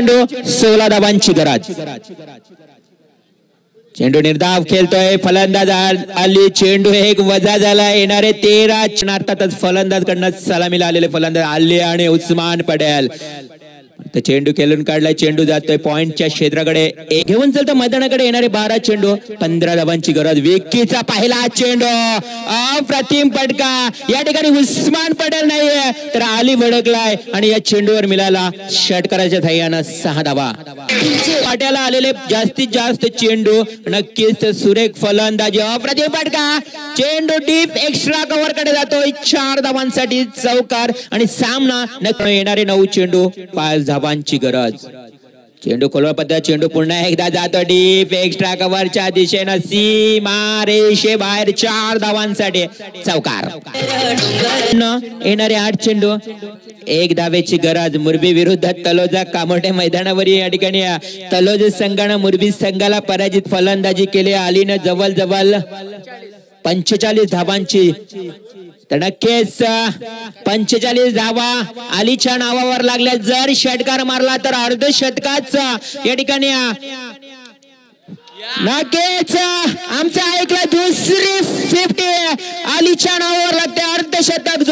चेंडू 16 धावांची गरज. चेंडू निर्धाव खेळतोय फलंदाज आली. चेंडू एक वजा झाला. येणारे 13 अर्थातच फलंदाज कडनं सलामीला आलेले फलंदाज आले आणि उस्मान पटेल तर चेंडू खेळून काढलाय. चेंडू जातोय पॉइंटच्या क्षेत्राकडे. घेऊन चलतो मैदानाकडे. येणारे 12 चेंडू 15 धावांची गरज. विकीचा पहिला चेंडू अप्रतिम फटका. या ठिकाणी उस्मान पटेल नाहीये तर अली भडकलाय आणि या चेंडूवर मिळाला षटकाराच्या धायानं 6 धावा. पाट्याला आलेले जास्तीत जास्त चेंडू नक्कीच सुरेख फलंदाजी. अप्रतिम फटका. चेंडू डीप एक्स्ट्रा कव्हर कडे जातोय. 4 धावांसाठी चौकार आणि सामना येणारे 9 चेंडू 5 धावांची गरज. चेंडू खोलवा पद्धत. चेंडू पुन्हा एकदा जातो डीप एक्स्ट्रा कव्हरच्या दिशेनं सीमा रेषे बाहेर. 4 धावांसाठी चौकार. येणारे 8 चेंडू 1 धावेची गरज. मुरबी विरुद्ध तलोजा कामोठे मैदानावर या ठिकाणी तलोजा संघानं मुरबी संघाला पराजित फलंदाजी केली. अलीनं जवळ 45 धावांची तर नक्कीच 45 धावा अलीच्या नावावर लागल्या. जर षटकार मारला तर अर्ध शतकाचा या ठिकाणी नक्कीच आमचा ऐकलं दुसरी 50 अलीच्या नावावर लागते. अर्धशतक.